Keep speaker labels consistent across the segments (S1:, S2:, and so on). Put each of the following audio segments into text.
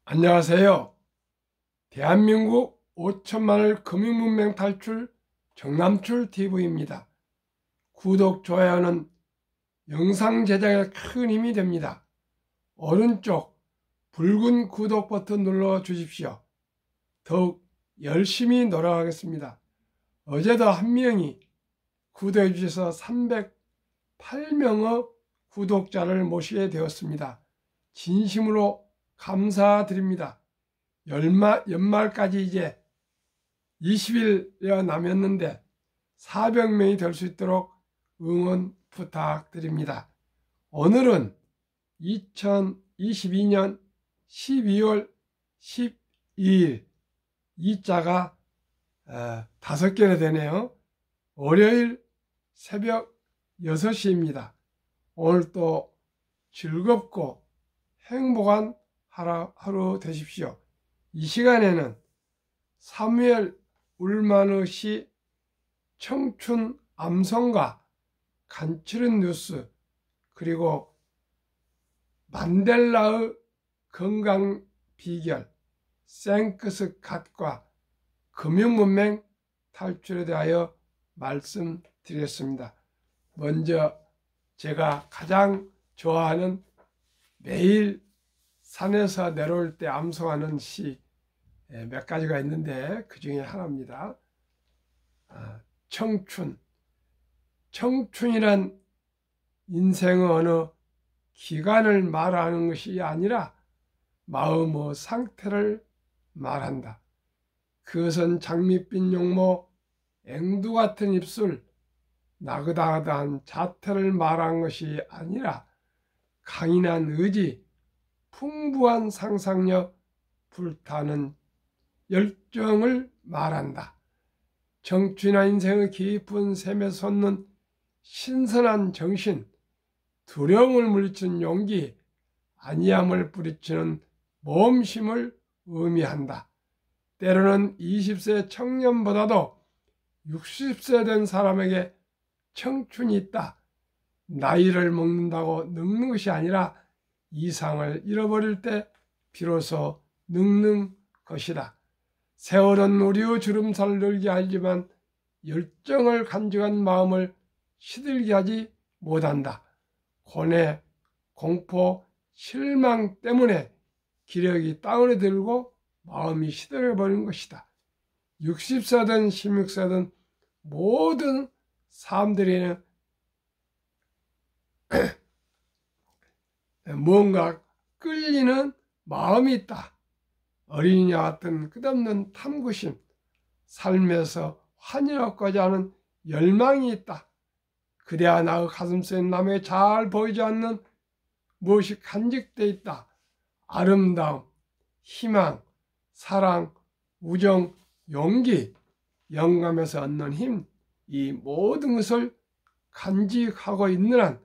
S1: 안녕하세요. 대한민국 5천만을 금융문맹 탈출 정남출 TV입니다. 구독, 좋아요는 영상 제작에 큰 힘이 됩니다. 오른쪽 붉은 구독 버튼 눌러 주십시오. 더욱 열심히 노력하겠습니다. 어제도 한 명이 구독해 주셔서 308명의 구독자를 모시게 되었습니다. 진심으로 감사드립니다. 연말까지 이제 20일여 남았는데 400명이 될 수 있도록 응원 부탁드립니다. 오늘은 2022년 12월 12일 이자가 5개나 되네요. 월요일 새벽 6시입니다. 오늘 또 즐겁고 행복한 하루 되십시오. 이 시간에는 사무엘 울마느 시 청춘 암송가 간추린 뉴스 그리고 만델라의 건강 비결 생크스 갓과 금융문맹 탈출에 대하여 말씀드리겠습니다. 먼저 제가 가장 좋아하는 매일 산에서 내려올 때 암송하는 시 몇 가지가 있는데 그 중에 하나입니다. 청춘. 청춘이란 인생의 어느 기간을 말하는 것이 아니라 마음의 상태를 말한다. 그것은 장밋빛 용모, 앵두 같은 입술, 나긋나긋한 자태를 말한 것이 아니라 강인한 의지, 풍부한 상상력, 불타는 열정을 말한다. 청춘이나 인생의 깊은 샘에 솟는 신선한 정신, 두려움을 물리치는 용기, 안이함을 뿌리치는 모험심을 의미한다. 때로는 20세 청년보다도 60세 된 사람에게 청춘이 있다. 나이를 먹는다고 늙는 것이 아니라 이상을 잃어버릴 때 비로소 늙는 것이다. 세월은 우리의 주름살을 늘게 하지만 열정을 간직한 마음을 시들게 하지 못한다. 고뇌, 공포, 실망 때문에 기력이 다운에 들고 마음이 시들어버린 것이다. 60세든 16세든 모든 사람들에는 뭔가 끌리는 마음이 있다. 어린이와 같은 끝없는 탐구심, 삶에서 환희롭고자 하는 열망이 있다. 그대와 나의 가슴속에 남에게 잘 보이지 않는 무엇이 간직되어 있다. 아름다움, 희망, 사랑, 우정, 용기, 영감에서 얻는 힘, 이 모든 것을 간직하고 있는 한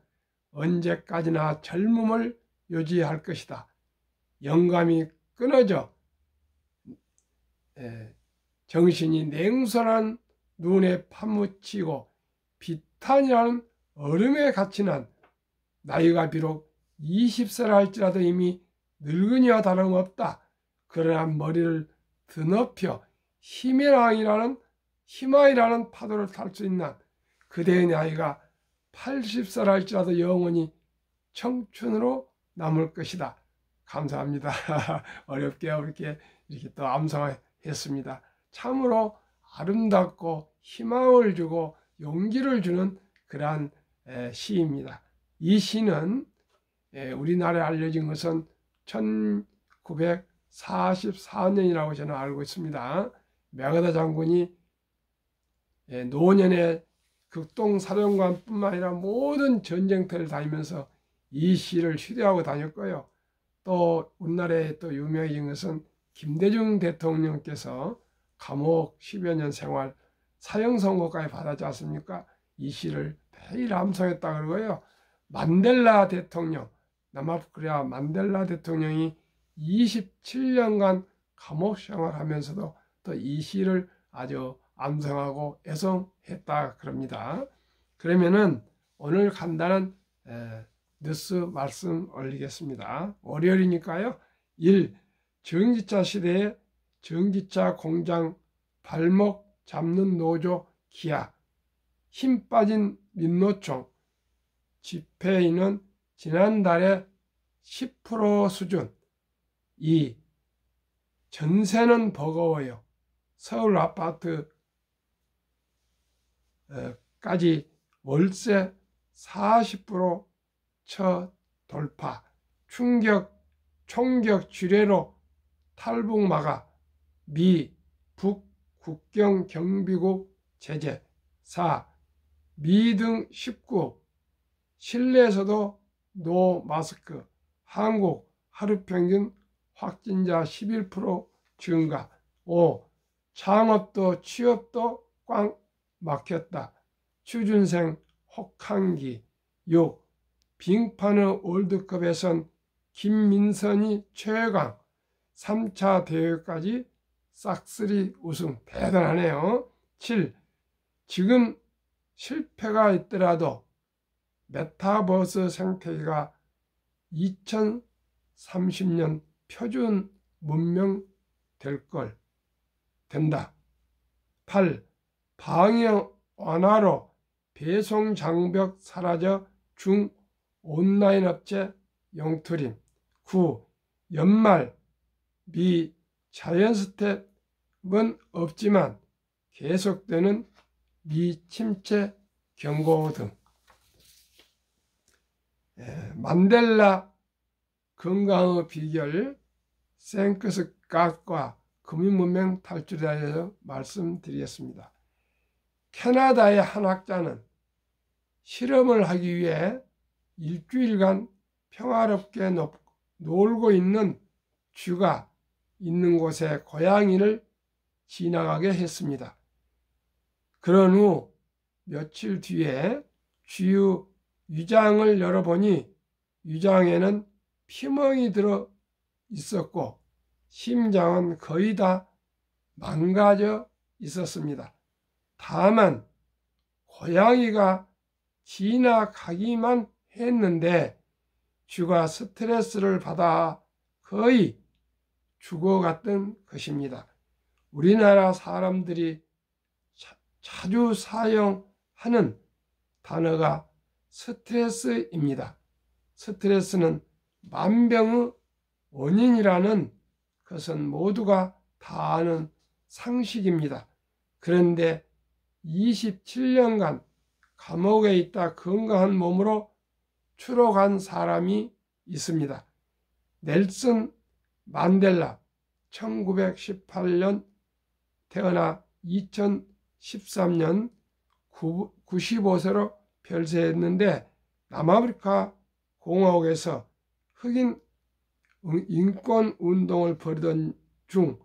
S1: 언제까지나 젊음을 유지할 것이다. 영감이 끊어져 정신이 냉솔한 눈에 파묻히고 비탄이라는 얼음에 갇힌 나이가 비록 20세라 할지라도 이미 늙은이와 다름없다. 그러나 머리를 드높여 희망이라는 파도를 탈 수 있는 그대의 나이가 80세라 할지라도 영원히 청춘으로 남을 것이다. 감사합니다. 어렵게 이렇게 또 암송했습니다. 참으로 아름답고 희망을 주고 용기를 주는 그러한 시입니다. 이 시는 우리나라에 알려진 것은 1944년이라고 저는 알고 있습니다. 메가다 장군이 노년에 극동사령관뿐만 아니라 모든 전쟁터를 다니면서 이 시를 휴대하고 다녔고요. 또 우리나라에 또 유명해진 것은 김대중 대통령께서 감옥 10여 년 생활 사형 선고까지 받았지 않습니까? 이 시를 매일 암송했다 그러고요. 만델라 대통령, 남아프리카 만델라 대통령이 27년간 감옥 생활하면서도 또 이 시를 아주 암송하고 애송했다 그럽니다. 그러면은 오늘 간단한 뉴스 말씀 올리겠습니다. 월요일이니까요. 1. 전기차 시대에 전기차 공장 발목 잡는 노조 기아, 힘 빠진 민노총, 집회인은 지난달에 10% 수준. 2. 전세는 버거워요. 서울 아파트까지 월세 40% 돌파. 총격 지뢰로 탈북 막아. 미, 북 국경 경비국 제재. 4. 미 등 19 실내에서도 노 마스크. 한국 하루 평균 확진자 11% 증가. 5. 창업도 취업도 꽉 막혔다. 취준생 혹한기. 6. 빙판의 월드컵에선 김민선이 최강. 3차 대회까지 싹쓸이 우승. 대단하네요. 7. 지금 실패가 있더라도 메타버스 생태계가 2030년 표준 문명 된다. 8. 방역 완화로 배송 장벽 사라져 중 온라인 업체 영투림. 9. 연말 미 자연스텝은 없지만 계속되는 미 침체 경고 등. 만델라 건강의 비결 생크스갓과 금융문명 탈출에 대해서 말씀드리겠습니다. 캐나다의 한 학자는 실험을 하기 위해 일주일간 평화롭게 놀고 있는 쥐가 있는 곳에 고양이를 지나가게 했습니다. 그런 후 며칠 뒤에 쥐의 위장을 열어보니 위장에는 피멍이 들어 있었고 심장은 거의 다 망가져 있었습니다. 다만 고양이가 지나가기만 했는데 쥐가 스트레스를 받아 거의 죽어갔던 것입니다. 우리나라 사람들이 자주 사용하는 단어가 스트레스입니다. 스트레스는 만병의 원인이라는 것은 모두가 다 아는 상식입니다. 그런데 27년간 감옥에 있다 건강한 몸으로 추록한 사람이 있습니다. 넬슨 만델라 1918년 태어나 2013년 95세로 별세했는데 남아프리카 공화국에서 흑인 인권운동을 벌이던 중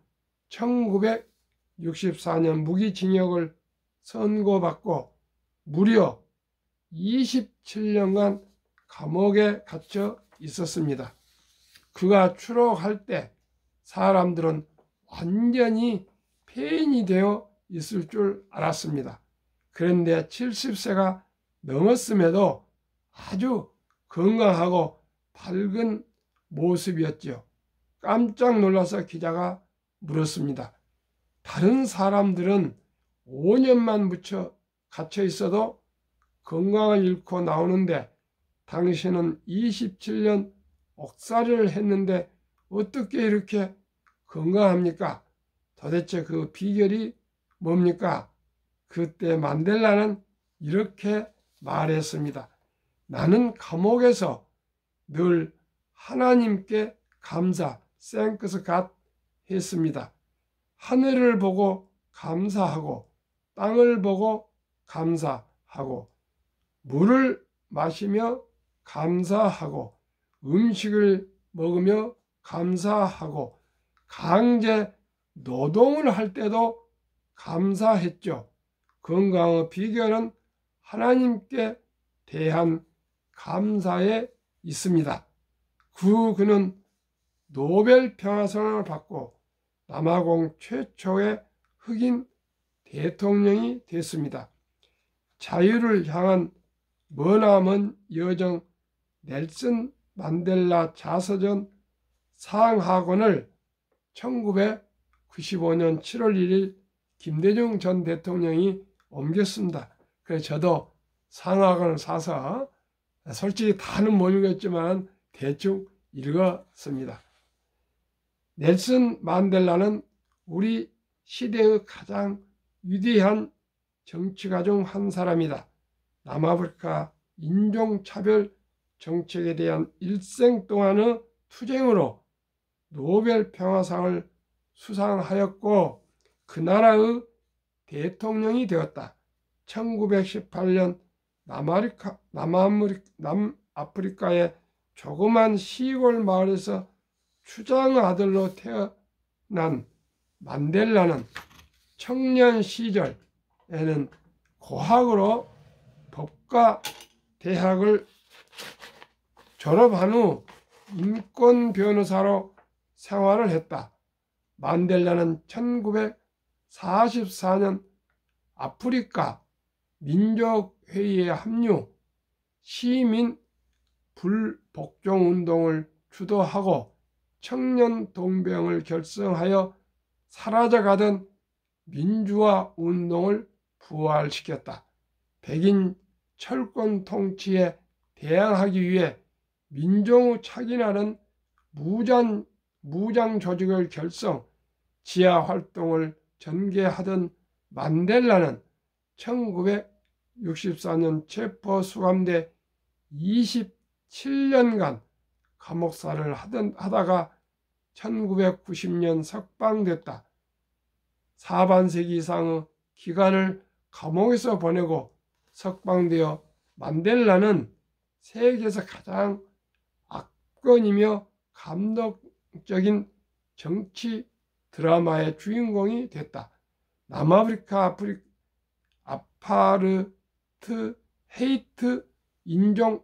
S1: 1964년 무기징역을 선고받고 무려 27년간 감옥에 갇혀 있었습니다. 그가 추록할 때 사람들은 완전히 폐인이 되어 있을 줄 알았습니다. 그런데 70세가 넘었음에도 아주 건강하고 밝은 모습이었죠. 깜짝 놀라서 기자가 물었습니다. 다른 사람들은 5년만 갇혀 있어도 건강을 잃고 나오는데 당신은 27년 옥살이를 했는데 어떻게 이렇게 건강합니까? 도대체 그 비결이 뭡니까? 그때 만델라는 이렇게 말했습니다. 나는 감옥에서 늘 하나님께 감사, thanks God 했습니다. 하늘을 보고 감사하고 땅을 보고 감사하고 물을 마시며 감사하고 음식을 먹으며 감사하고 강제 노동을 할 때도 감사했죠. 건강의 비결은 하나님께 대한 감사에 있습니다. 그는 노벨 평화상을 받고 남아공 최초의 흑인 대통령이 됐습니다. 자유를 향한 머나먼 여정 넬슨 만델라 자서전 상하권을 1995년 7월 1일 김대중 전 대통령이 옮겼습니다. 그래서 저도 상하권을 사서 솔직히 다는 못 읽었지만 대충 읽었습니다. 넬슨 만델라는 우리 시대의 가장 위대한 정치가 중 한 사람이다. 남아프리카 인종차별 정책에 대한 일생 동안의 투쟁으로 노벨 평화상을 수상하였고 그 나라의 대통령이 되었다. 1918년 남아프리카의 조그만 시골 마을에서 추장 아들로 태어난 만델라는 청년 시절에는 고학으로 법과 대학을 졸업한 후 인권 변호사로 생활을 했다. 만델라는 1944년 아프리카 민족회의에 합류, 시민 불복종 운동을 주도하고 청년 동병을 결성하여 사라져가던 민주화 운동을 부활시켰다. 백인 철권 통치에 대항하기 위해 민중의 착인하는 무장 조직을 결성, 지하 활동을 전개하던 만델라는 1964년 체포 수감돼 27년간 감옥살이를 하다가 1990년 석방됐다. 사반세기 이상의 기간을 감옥에서 보내고 석방되어 만델라는 세계에서 가장 압권이며 감동적인 정치 드라마의 주인공이 됐다. 남아프리카 아파르트 헤이트 인종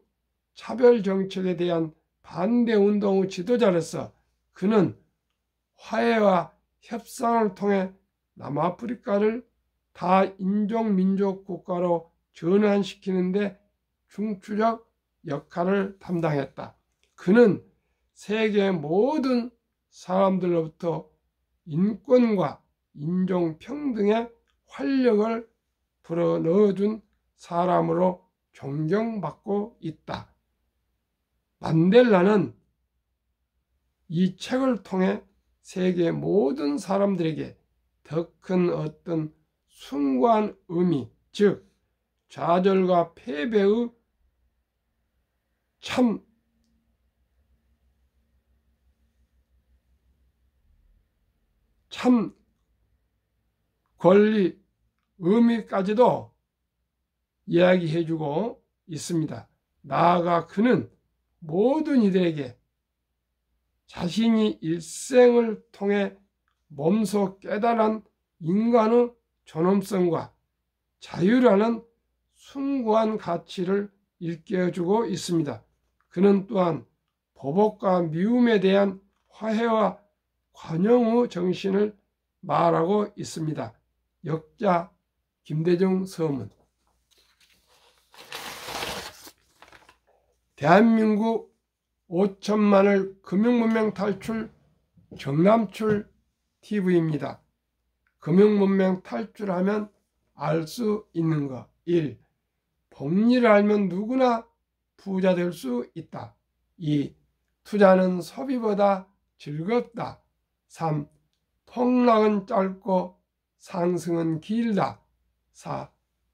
S1: 차별 정책에 대한 반대 운동의 지도자로서 그는 화해와 협상을 통해 남아프리카를 다인종 민족 국가로 전환시키는 데 중추적 역할을 담당했다. 그는 세계 모든 사람들로부터 인권과 인종평등의 활력을 불어넣어준 사람으로 존경받고 있다. 만델라는 이 책을 통해 세계 모든 사람들에게 더 큰 어떤 숭고한 의미, 즉 좌절과 패배의 참 권리, 의미까지도 이야기해주고 있습니다. 나아가 그는 모든 이들에게 자신이 일생을 통해 몸소 깨달은 인간의 존엄성과 자유라는 숭고한 가치를 일깨워주고 있습니다. 그는 또한 보복과 미움에 대한 화해와 관용의 정신을 말하고 있습니다. 역자 김대중 서문. 대한민국 5천만을 금융문명 탈출 정남출 TV입니다. 금융문명 탈출하면 알 수 있는 것. 1. 복리를 알면 누구나 부자 될 수 있다. 2. 투자는 소비보다 즐겁다. 3. 폭락은 짧고 상승은 길다. 4.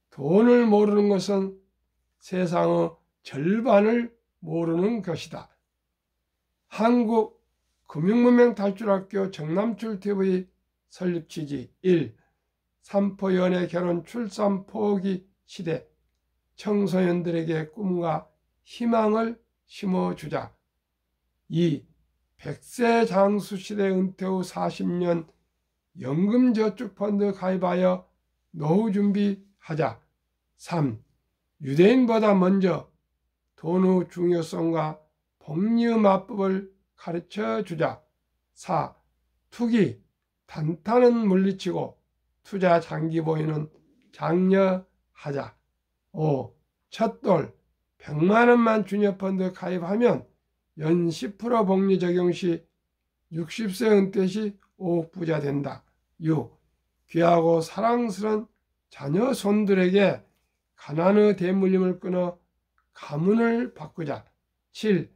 S1: 돈을 모르는 것은 세상의 절반을 모르는 것이다. 한국 금융문명 탈출학교 정남출TV 설립 취지. 1. 삼포 연애 결혼 출산 포기 시대 청소년들에게 꿈과 희망을 심어주자. 2. 100세 장수 시대 은퇴 후 40년 연금저축펀드 가입하여 노후 준비하자. 3. 유대인보다 먼저 돈의 중요성과 복리의 마법을 가르쳐 주자. 4. 투기, 단타는 물리치고 투자 장기 보유는 장려하자. 5. 첫돌 100만 원만 주녀펀드 가입하면 연 10% 복리 적용 시 60세 은퇴 시 5억 부자 된다. 6. 귀하고 사랑스러운 자녀 손들에게 가난의 대물림을 끊어 가문을 바꾸자. 7.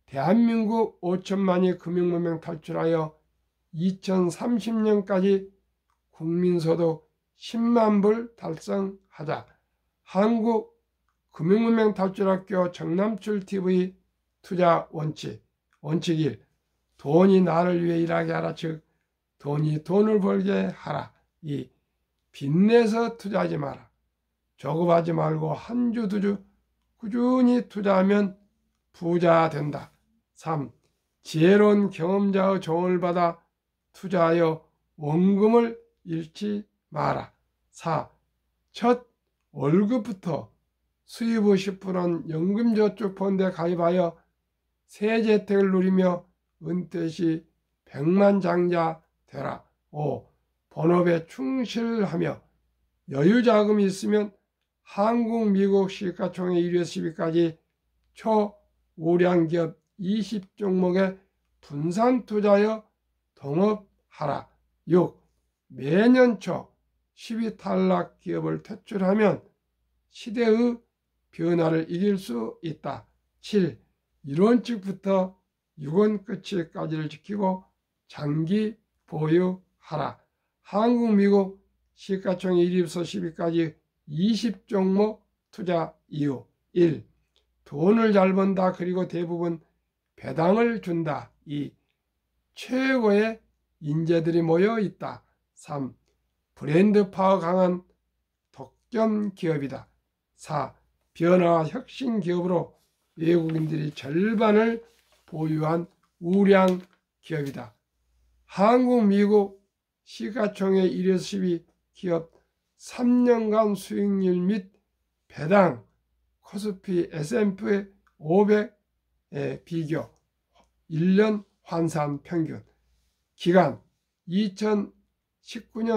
S1: 대한민국 5천만이 금융문명 탈출하여 2030년까지 국민소득 10만 불 달성하자. 한국 금융문명 탈출학교 정남출TV 투자 원칙. 원칙 1. 돈이 나를 위해 일하게 하라. 즉 돈이 돈을 벌게 하라. 2. 빚내서 투자하지 마라. 조급하지 말고 한 주 두 주 꾸준히 투자하면 부자 된다. 3. 지혜로운 경험자의 조언을 받아 투자하여 원금을 잃지 마라. 4. 첫 월급부터 수입의 10%는 연금저축펀드에 가입하여 세제혜택을 누리며 은퇴 시 백만장자 되라. 5. 본업에 충실하며 여유자금이 있으면 한국, 미국 시가총액 1위에서 10위까지 초우량기업 20종목에 분산 투자하여 동업하라. 6. 매년 초 10위 탈락 기업을 퇴출하면 시대의 변화를 이길 수 있다. 7. 이론칙부터 유언 끝이까지를 지키고 장기 보유하라. 한국, 미국 시가총액 1위에서 10위까지 20종목 투자 이유. 1. 돈을 잘 번다. 그리고 대부분 배당을 준다. 2. 최고의 인재들이 모여 있다. 3. 브랜드 파워 강한 독점 기업이다. 4. 변화와 혁신 기업으로 외국인들이 절반을 보유한 우량 기업이다. 한국, 미국 시가총액 1위에서 10위 기업 3년간 수익률 및 배당 코스피 S&P 500의 비교 1년 환산 평균 기간 2019년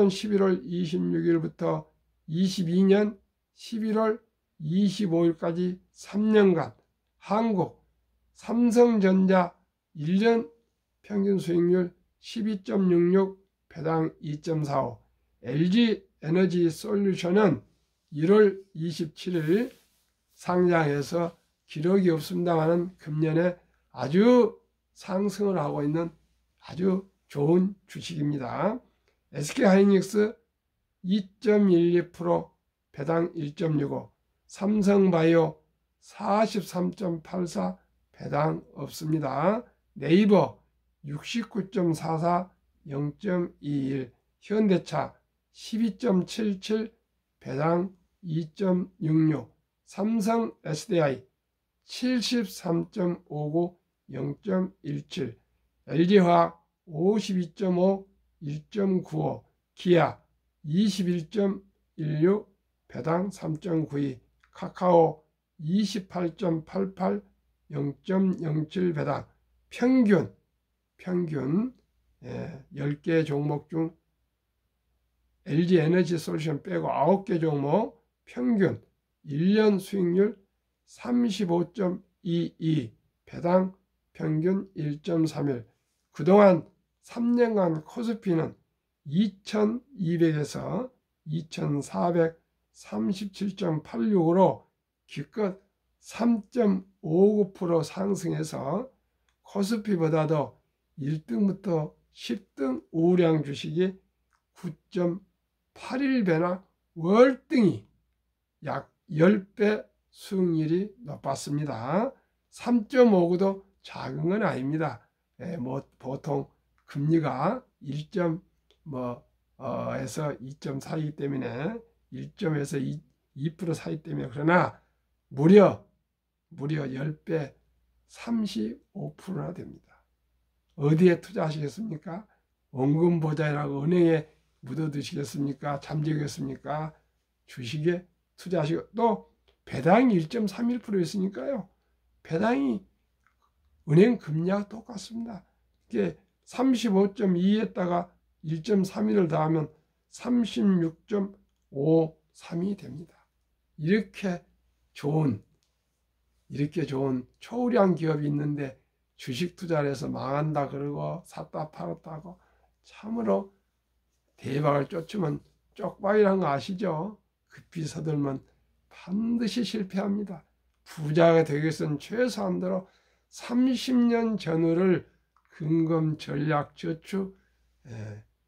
S1: 11월 26일부터 22년 11월 25일까지 3년간 한국 삼성전자 1년 평균 수익률 12.66 배당 2.45 LG 에너지 솔루션은 1월 27일 상장해서 기록이 없습니다만 금년에 아주 상승을 하고 있는 아주 좋은 주식입니다. SK하이닉스 2.12% 배당 1.65 삼성바이오 43.84 배당 없습니다. 네이버 69.44 0.21 현대차 12.77 배당 2.66 삼성 SDI 73.59 0.17 LG화학 52.5 1.95 기아 21.16 배당 3.92 카카오 28.88 0.07 배당 평균 10개 종목 중 LG 에너지 솔루션 빼고 9개 종목 평균 1년 수익률 35.22 배당 평균 1.31 그동안 3년간 코스피는 2200에서 2437.86으로 기껏 3.59% 상승해서 코스피보다도 1등부터 10등 우량 주식이 9.81배나 월등히 약 10배 수익률이 높았습니다. 3.59도 작은 건 아닙니다. 보통 금리가 1에서 2.4이기 때문에 1점에서 2% 사이 때문에 그러나 무려 10배 35%나 됩니다. 어디에 투자하시겠습니까? 원금 보장이라고 은행에 묻어두시겠습니까? 잠재겠습니까? 주식에 투자하시고 또 배당이 1.31% 있으니까요. 배당이 은행 금리와 똑같습니다. 이게 35.2에다가 1.31을 더하면 36.53이 됩니다. 이렇게 좋은 초우량 기업이 있는데 주식 투자를 해서 망한다 그러고 샀다 팔았다 하고 참으로 대박을 쫓으면 쪽박이라는 거 아시죠? 급히 서들면 반드시 실패합니다. 부자가 되기 위해서는 최소한도로 30년 전후를 근검 전략 저축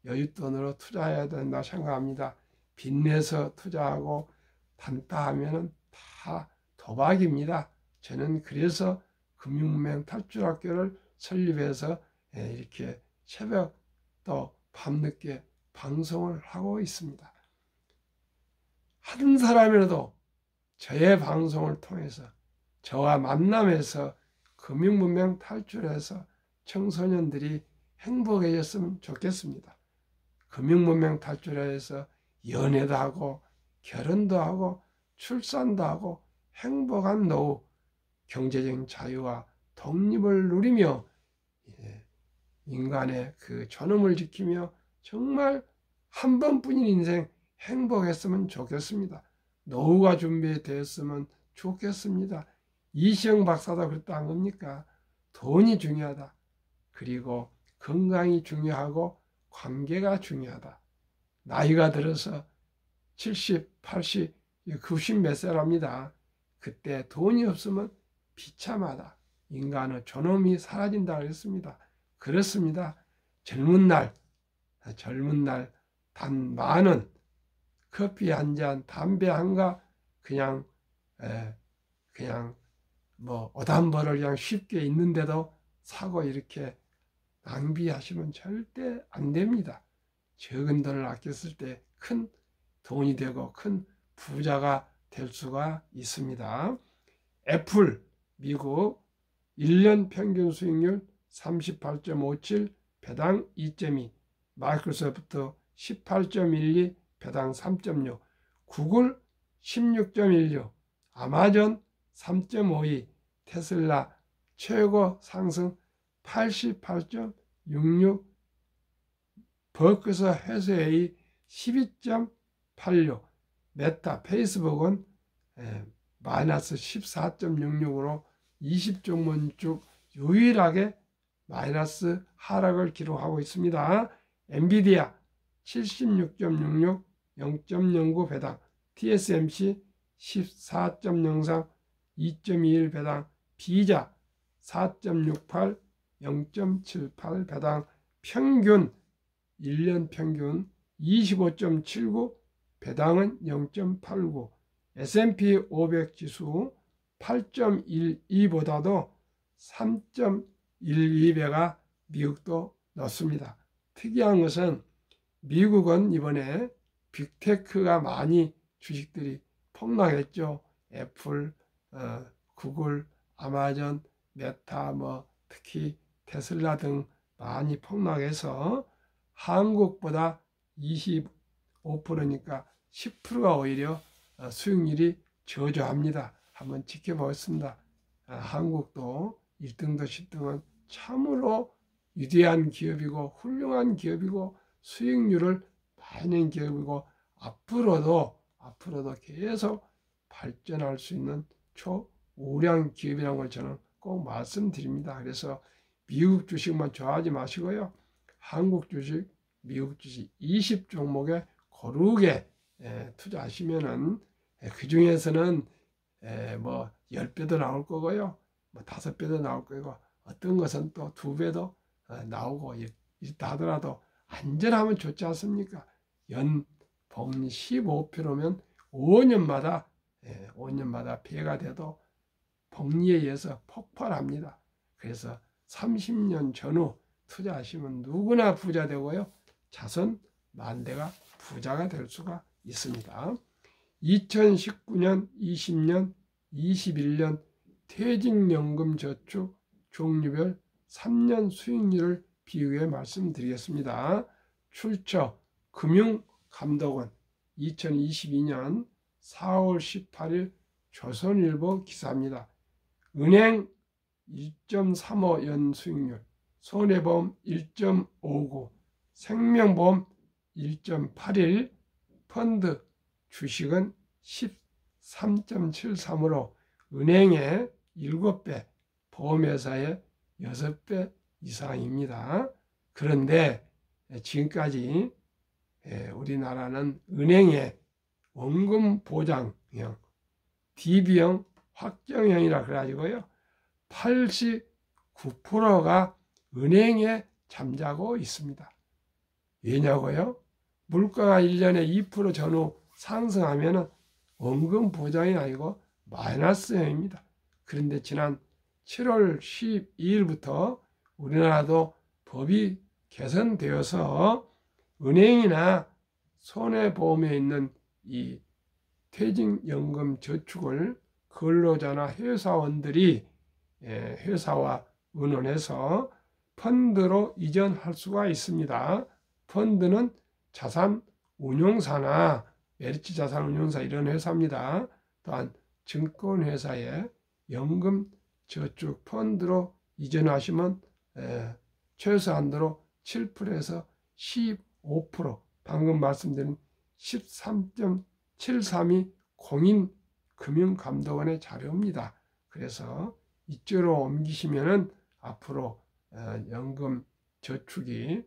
S1: 여윳돈으로 투자해야 된다 생각합니다. 빚내서 투자하고 단타하면 다 도박입니다. 저는 그래서 금융문맹 탈출학교를 설립해서 이렇게 새벽 또 밤늦게 방송을 하고 있습니다. 한 사람이라도 저의 방송을 통해서 저와 만남해서 금융문맹 탈출해서 청소년들이 행복해졌으면 좋겠습니다. 금융문맹 탈출해서 연애도 하고 결혼도 하고 출산도 하고 행복한 노후, 경제적인 자유와 독립을 누리며 인간의 그 존엄을 지키며 정말 한 번뿐인 인생 행복했으면 좋겠습니다. 노후가 준비되었으면 좋겠습니다. 이시영 박사도 그랬다 안 겁니까? 돈이 중요하다. 그리고 건강이 중요하고 관계가 중요하다. 나이가 들어서 70, 80, 90 몇 살합니다. 그때 돈이 없으면 비참하다. 인간의 존엄이 사라진다 그랬습니다. 그렇습니다. 젊은 날 단 많은 커피 한 잔, 담배 한가 그냥 뭐 오단벌을 그냥 쉽게 있는데도 사고 이렇게 낭비하시면 절대 안 됩니다. 적은 돈을 아꼈을 때 큰 돈이 되고 큰 부자가 될 수가 있습니다. 애플 미국 1년 평균 수익률 38.57 배당 2.2, 마이크로소프트 18.12 배당 3.6, 구글 16.16, 아마존 3.52, 테슬라 최고 상승 88.66, 버크셔 해서웨이 12.86, 메타 페이스북은 마이너스 14.66으로 20종목 중 유일하게 마이너스 하락을 기록하고 있습니다. 엔비디아 76.66, 0.09 배당, TSMC 14.03, 2.21 배당, 비자 4.68, 0.78 배당, 평균 1년 평균 25.79, 배당은 0.89, S&P 500 지수 8.12보다도 3.12배가 미국도 높습니다. 특이한 것은 미국은 이번에 빅테크가 많이 주식들이 폭락했죠. 애플, 구글, 아마존, 메타, 특히 테슬라 등 많이 폭락해서 한국보다 25%니까 10%가 오히려 수익률이 저조합니다. 한번 지켜보겠습니다. 한국도 1등도 10등은 참으로 위대한 기업이고 훌륭한 기업이고 수익률을 많이 낸 기업이고 앞으로도 계속 발전할 수 있는 초우량 기업이라는 걸 저는 꼭 말씀드립니다. 그래서 미국 주식만 좋아하지 마시고요. 한국 주식, 미국 주식 20종목에 고르게 투자하시면은 그 중에서는 10배도 나올 거고요. 5배도 나올 거고 어떤 것은 또 2배도 나오고 이렇다 하더라도 안전하면 좋지 않습니까? 연봉 15%면 5년마다 배가 돼도 복리에 의해서 폭발합니다. 그래서 30년 전후 투자하시면 누구나 부자 되고요. 자손 만대가 부자가 될 수가 있습니다. 2019년, 20년, 21년 퇴직연금 저축 종류별 3년 수익률을 비교해 말씀드리겠습니다. 출처 금융감독원 2022년 4월 18일 조선일보 기사입니다. 은행 1.35 연수익률, 손해보험 1.59, 생명보험 1.81, 펀드 주식은 13.73으로 은행의 7배, 보험회사의 6배 이상입니다. 그런데 지금까지 우리나라는 은행의 원금 보장형, DB형, 확정형이라 그래가지고요. 89%가 은행에 잠자고 있습니다. 왜냐고요? 물가가 1년에 2% 전후 상승하면 원금 보장이 아니고 마이너스형입니다. 그런데 지난 7월 12일부터 우리나라도 법이 개선되어서 은행이나 손해보험에 있는 이 퇴직연금 저축을 근로자나 회사원들이 회사와 의논해서 펀드로 이전할 수가 있습니다. 펀드는 자산운용사나 메리츠 자산운용사 이런 회사입니다. 또한 증권회사의 연금저축 펀드로 이전하시면 최소한도로 7%에서 15%, 방금 말씀드린 13.732 공인금융감독원의 자료입니다. 그래서 이쪽으로 옮기시면은 앞으로 연금 저축이,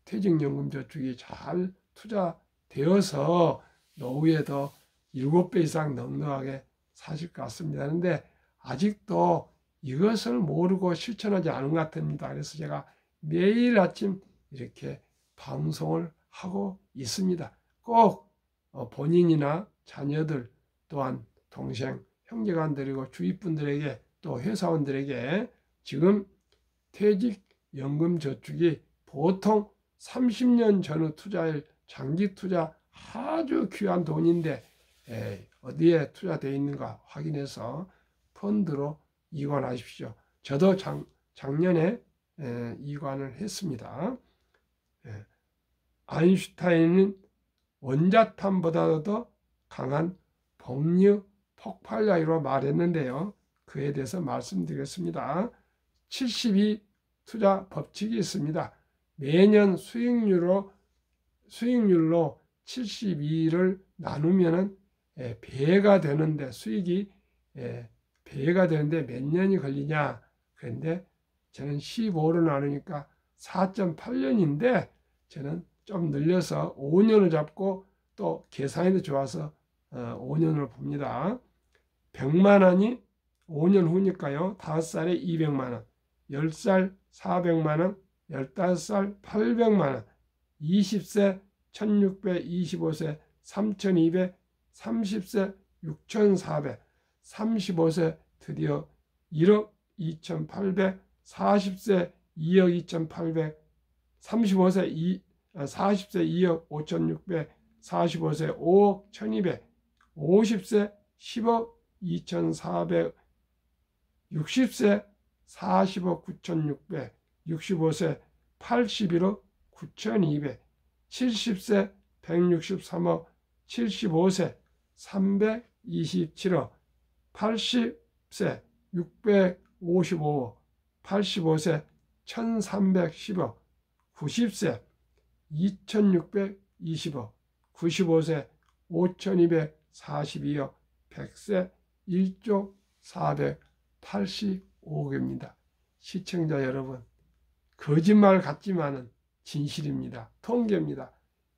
S1: 퇴직연금 저축이 잘 투자되어서 노후에도 7배 이상 넉넉하게 사실 것 같습니다. 그런데 아직도 이것을 모르고 실천하지 않은 것 같습니다. 그래서 제가 매일 아침 이렇게 방송을 하고 있습니다. 꼭 본인이나 자녀들 또한 동생, 형제간들이고 주위 분들에게 또 회사원들에게 지금 퇴직연금 저축이 보통 30년 전후 투자일 장기 투자 아주 귀한 돈인데 어디에 투자되어 있는가 확인해서 펀드로 이관하십시오. 저도 작년에 이관을 했습니다. 아인슈타인은 원자탄보다도 강한 복류 폭발력이라고 말했는데요. 그에 대해서 말씀드리겠습니다. 72 투자 법칙이 있습니다. 매년 수익률로 72를 나누면 배가 되는데, 수익이 배가 되는데 몇 년이 걸리냐. 그런데 저는 15로 나누니까 4.8년인데 저는 좀 늘려서 5년을 잡고 또 계산이 좋아서 5년을 봅니다. 100만 원이 5년 후니까요. 5살에 200만 원, 10살 400만 원, 15살 800만 원, 20세 1600, 25세 3200, 30세 6400, 35세 드디어 1억 2800, 40세 2억 2800, 40세 2억 5600, 45세 5억 1200, 50세 10억 2400, 60세 40억 9600, 65세 81억 9200, 70세 163억, 75세 327억, 80세 655억, 85세 1310억, 90세 2620억, 95세 5242억, 100세 1조 485억입니다. 시청자 여러분, 거짓말 같지만은 진실입니다. 통계입니다.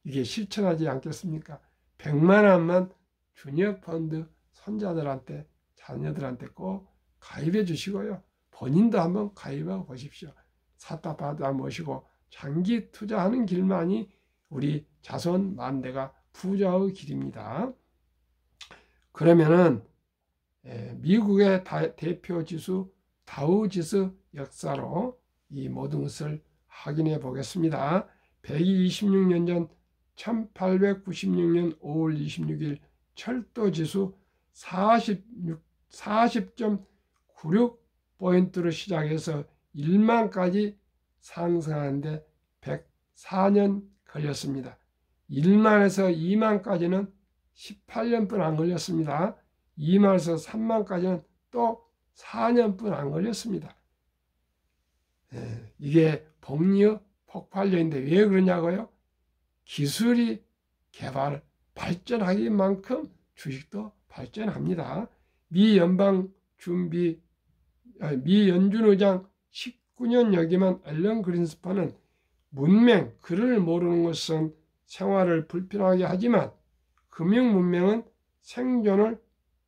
S1: 이게 실천하지 않겠습니까? 100만 원만 주녀펀드 손자들한테, 자녀들한테 꼭 가입해 주시고요. 본인도 한번 가입하고 보십시오. 사다 받아 모시고 장기 투자하는 길만이 우리 자손 만대가 부자의 길입니다. 그러면은 미국의 대표 지수 다우지수 역사로 이 모든 것을 확인해 보겠습니다. 126년 전 1896년 5월 26일 철도지수 40.96포인트로 시작해서 1만까지 상승하는데 104년 걸렸습니다. 1만에서 2만까지는 18년뿐 안 걸렸습니다. 2만에서 3만까지는 또 4년뿐 안 걸렸습니다. 이게 복류 폭발력인데 왜 그러냐고요? 기술이 발전하기만큼 주식도 발전합니다. 미 연준의장 19년 역임한 앨런 그린스판은 문맹, 글을 모르는 것은 생활을 불편하게 하지만 금융 문맹은 생존을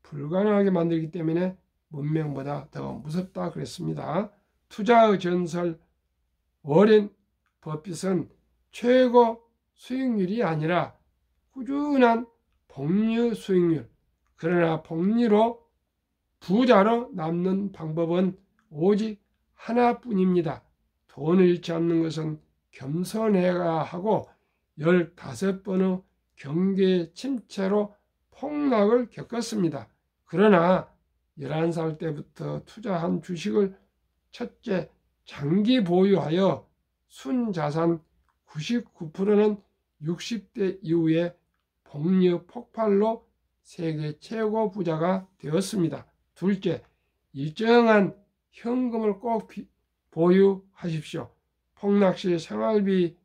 S1: 불가능하게 만들기 때문에 문맹보다 더 무섭다 그랬습니다. 투자의 전설 워렌 버핏은 최고 수익률이 아니라 꾸준한 복리 수익률, 그러나 복리로 부자로 남는 방법은 오직 하나뿐입니다. 돈을 잃지 않는 것은 겸손해야 하고 15번의 경제 침체로 폭락을 겪었습니다. 그러나 11살 때부터 투자한 주식을 첫째, 장기 보유하여 순자산 99%는 60대 이후에 복리 폭발로 세계 최고 부자가 되었습니다. 둘째, 일정한 현금을 꼭 보유하십시오. 폭락 시 생활비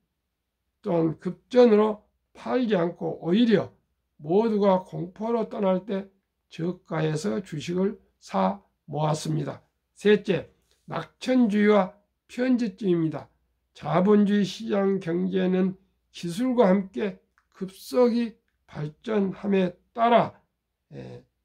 S1: 또한 급전으로 팔지 않고 오히려 모두가 공포로 떠날 때 저가에서 주식을 사 모았습니다. 셋째, 낙천주의와 편집주의입니다. 자본주의 시장 경제는 기술과 함께 급속히 발전함에 따라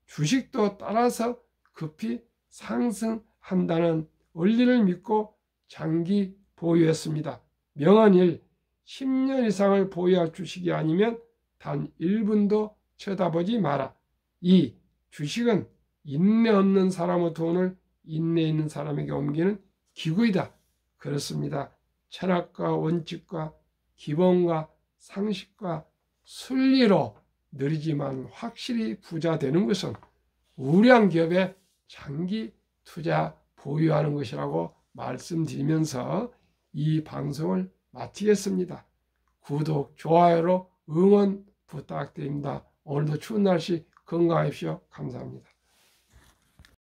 S1: 주식도 따라서 급히 상승한다는 원리를 믿고 장기 보유했습니다. 명언 10년 이상을 보유할 주식이 아니면 단 1분도 쳐다보지 마라. 2. 주식은 인내 없는 사람의 돈을 인내 있는 사람에게 옮기는 기구이다. 그렇습니다. 철학과 원칙과 기본과 상식과 순리로 느리지만 확실히 부자 되는 것은 우량 기업에 장기 투자 보유하는 것이라고 말씀드리면서 이 방송을 마치겠습니다. 구독, 좋아요로 응원 부탁드립니다. 오늘도 추운 날씨 건강하십시오. 감사합니다.